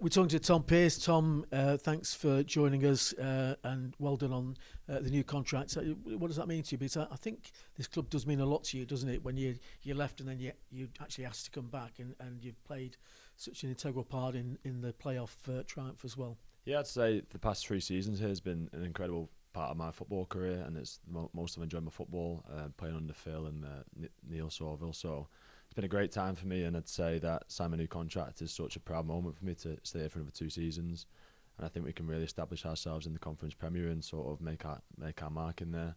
We're talking to Tom Pearce. Tom, thanks for joining us and well done on the new contract. So what does that mean to you? Because I think this club does mean a lot to you, doesn't it? When you left and then you actually asked to come back and you've played such an integral part in the playoff triumph as well. Yeah, I'd say the past 3 seasons here has been an incredible part of my football career, and it's most I've enjoyed my football, playing under Phil and Neil Sauville. So it's been a great time for me, and I'd say that signing a new contract is such a proud moment for me to stay here for another 2 seasons. And I think we can really establish ourselves in the Conference Premier and sort of make our mark in there.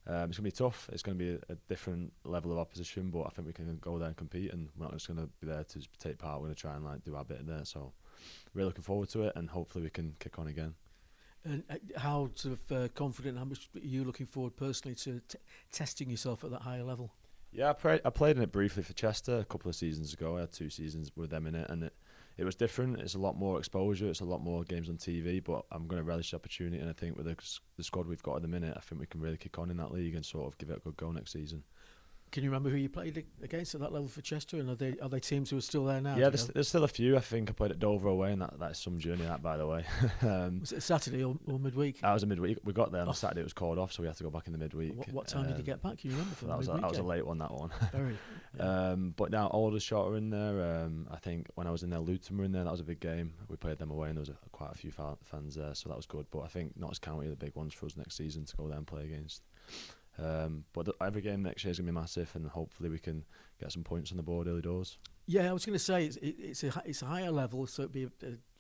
It's going to be tough. It's going to be a different level of opposition, but I think we can go there and compete, and we're not just going to be there to take part. We're going to try and do our bit in there. So really looking forward to it, and hopefully we can kick on again. And how sort of confident, how much are you looking forward personally to testing yourself at that higher level? Yeah, I played in it briefly for Chester a couple of seasons ago. I had 2 seasons with them in it, and it was different. It's a lot more exposure. It's a lot more games on TV, but I'm going to relish the opportunity, and I think with the squad we've got at the minute, I think we can really kick on in that league and sort of give it a good go next season. Can you remember who you played against at that level for Chester? And are they teams who are still there now? Yeah, there's still a few. I think I played at Dover away, and that's some journey, that, by the way. Was it a Saturday or midweek? That was a midweek. We got there on the Saturday. It was called off, so we had to go back in the midweek. What time did you get back? Can you remember? For that was a late one, that one. Very. Yeah. But now Aldershot are in there. I think when I was in there, Luton were in there. That was a big game. We played them away, and there was quite a few fans there, so that was good. But I think Notts County are the big ones for us next season to go there and play against. But every game next year is going to be massive, and hopefully we can get some points on the board early doors. Yeah, I was going to say it's a higher level, so it'd be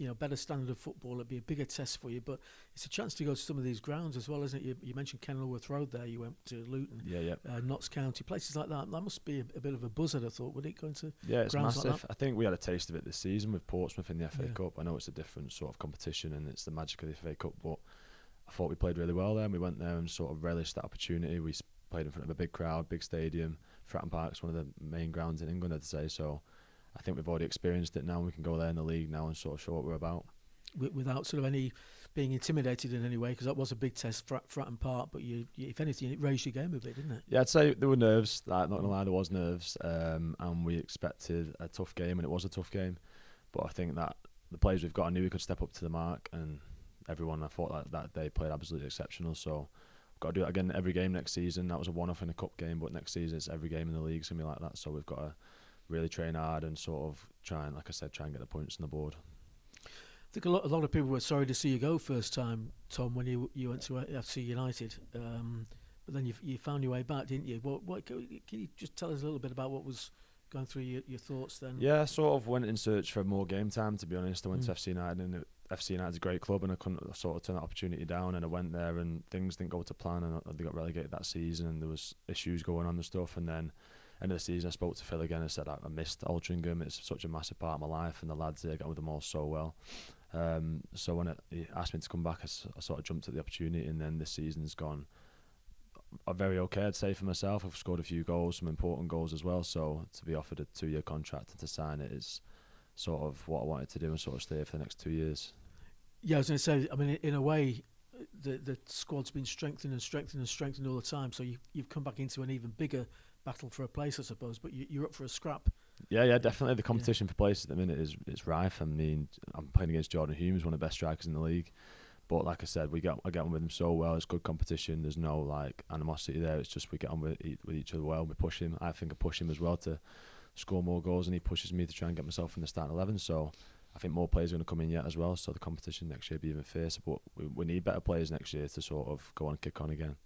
a better standard of football. It'd be a bigger test for you, but it's a chance to go to some of these grounds as well, isn't it? You mentioned Kenilworth Road there. You went to Luton, Notts County, places like that. That must be a bit of a buzzard, I thought. Would it go into? Yeah, it's massive. Like I think we had a taste of it this season with Portsmouth in the FA Cup. I know it's a different sort of competition, and it's the magic of the FA Cup, but I thought we played really well there, and we went there and sort of relished that opportunity. We played in front of a big crowd, big stadium. Fratton Park's one of the main grounds in England, I'd say. So I think we've already experienced it now. We can go there in the league now and sort of show what we're about. Without sort of any being intimidated in any way, because that was a big test, Fratton Park, but you, if anything, it raised your game a bit, didn't it? Yeah, I'd say there were nerves. Not going to lie, there was nerves. And we expected a tough game, and it was a tough game. But I think that the players we've got, I knew we could step up to the mark, and everyone, I thought that day played absolutely exceptional. So we've got to do it again every game next season. That was a one-off in a cup game, but next season it's every game in the league is going to be like that. So we've got to really train hard and sort of try and, like I said, try and get the points on the board. I think a lot of people were sorry to see you go first time, Tom, when you went to FC United. But then you found your way back, didn't you? What can you just tell us a little bit about what was going through your thoughts then? Yeah, I sort of went in search for more game time, to be honest. I went to FC United, and FC United's a great club, and I couldn't sort of turn that opportunity down. And I went there, and things didn't go to plan, and they got relegated that season, and there was issues going on and stuff. And then end of the season, I spoke to Phil again and said I missed Altrincham. It's such a massive part of my life, and the lads here, I got with them all so well. So when he asked me to come back, I sort of jumped at the opportunity, and then this season's gone very okay, I'd say, for myself. I've scored a few goals, some important goals as well. So to be offered a 2-year contract and to sign it is sort of what I wanted to do, and sort of stay for the next 2 years. Yeah, I was going to say, I mean, in a way, the squad's been strengthened all the time. So you've come back into an even bigger battle for a place, I suppose. But you're up for a scrap. Yeah, definitely. The competition for places at the minute is rife. I mean, I'm playing against Jordan Humes, one of the best strikers in the league. But like I said, I get on with him so well. It's good competition. There's no animosity there. It's just we get on with each other well. We push him. I think I push him as well to score more goals, and he pushes me to try and get myself in the starting 11. So I think more players are going to come in yet as well. So the competition next year will be even fiercer. But we need better players next year to sort of go on and kick on again.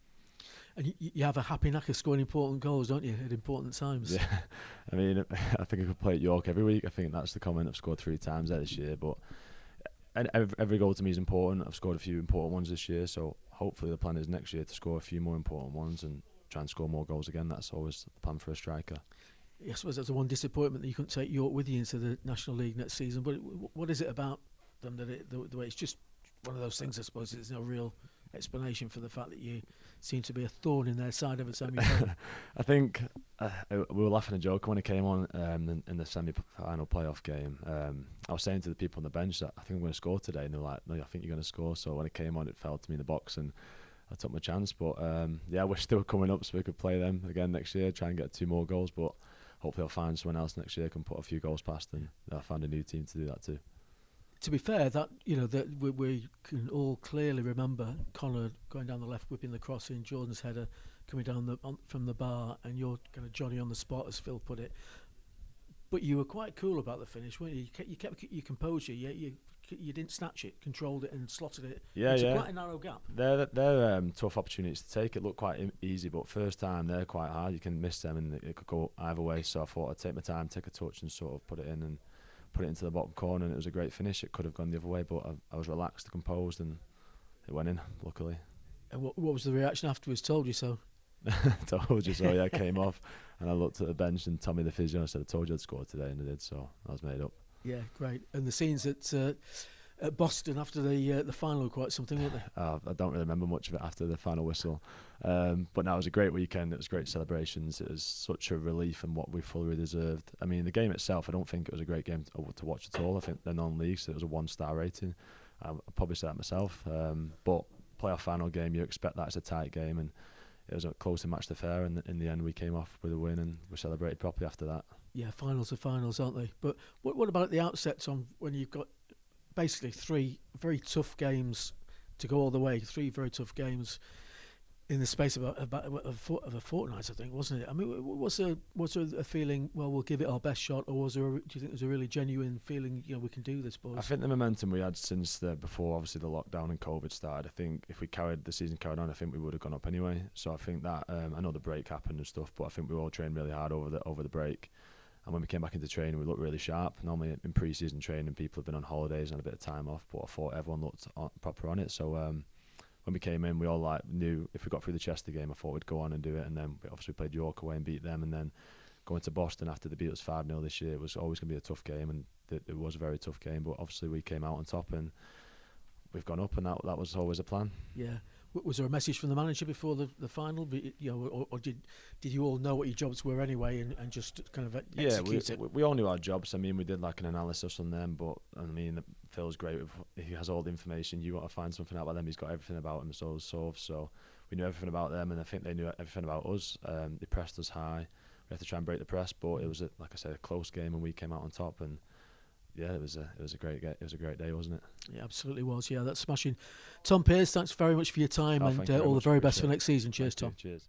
And you have a happy knack of scoring important goals, don't you, at important times? Yeah. I mean, I think I could play at York every week. I think that's the comment. I've scored 3 times there this year. But every goal to me is important. I've scored a few important ones this year. So hopefully the plan is next year to score a few more important ones and try and score more goals again. That's always the plan for a striker. Yeah, I suppose that's the one disappointment that you couldn't take York with you into the National League next season. But what is it about them that the way it's just one of those things? I suppose there's no real explanation for the fact that you seem to be a thorn in their side every time you play. I think we were laughing and joking when he came on in the semi-final playoff game. I was saying to the people on the bench that I think I'm going to score today, and they were like, "No, I think you're going to score." So when it came on, it fell to me in the box, and I took my chance. But I wish they were coming up so we could play them again next year, try and get 2 more goals. But hopefully I'll find someone else next year who can put a few goals past, and I'll find a new team to do that too. to be fair, that that we can all clearly remember Connor going down the left, whipping the cross in, Jordan's header coming down from the bar, and you're kind of Johnny on the spot, as Phil put it. But you were quite cool about the finish, weren't you? You kept your composure. You didn't snatch it, controlled it, and slotted it. It's quite a narrow gap. They're tough opportunities to take. It looked quite easy, but first time they're quite hard. You can miss them, and it could go either way. So I thought I'd take my time, take a touch, and sort of put it in and put it into the bottom corner. And it was a great finish. It could have gone the other way, but I was relaxed, composed, and it went in. Luckily. And what was the reaction afterwards? Told you so. Told you so. Yeah, I came off, and I looked at the bench, and Tommy the physio said, "I told you I'd score today," and I did. So I was made up. Yeah, great. And the scenes at Boston after the final were quite something, weren't they? I don't really remember much of it after the final whistle, but no, it was a great weekend. It was great celebrations. It was such a relief and what we fully deserved. I mean, the game itself, I don't think it was a great game to watch at all. I think the non-league, so it was a 1-star rating. I'd probably say that myself, but playoff final game, you expect that it's a tight game, and it was a close to match the fair, and in the end we came off with a win and we celebrated properly after that. Yeah, finals are finals, aren't they? But what about the outset, Tom, when you've got basically 3 very tough games to go all the way, 3 very tough games in the space of a fortnight, I think, wasn't it? I mean, was there a feeling, well, we'll give it our best shot, or do you think there was a really genuine feeling, we can do this, boys? I think the momentum we had since before obviously the lockdown and COVID started, I think if the season carried on, I think we would have gone up anyway. So I think that I know the break happened and stuff, but I think we all trained really hard over the break. And when we came back into training, we looked really sharp. Normally in pre-season training, people have been on holidays and had a bit of time off, but I thought everyone looked proper on it. So when we came in, we all knew if we got through the Chester game, I thought we'd go on and do it. And then we obviously played York away and beat them. And then going to Boston after they beat us 5-0 this year, it was always going to be a tough game. And it was a very tough game. But obviously we came out on top and we've gone up, and that was always a plan. Yeah. Was there a message from the manager before the final? Or did you all know what your jobs were anyway and just kind of execute it? We all knew our jobs. I mean, we did like an analysis on them, but I mean, Phil's great. He has all the information. You want to find something out about them, he's got everything about them. So we knew everything about them, and I think they knew everything about us. They pressed us high. We had to try and break the press, but it was like I said, a close game, and we came out on top. And yeah, it was a great day, wasn't it? Yeah, absolutely was. Yeah, that's smashing. Tom Pearce, thanks very much for your time, and all the very best for next season. Cheers, Tom. Cheers.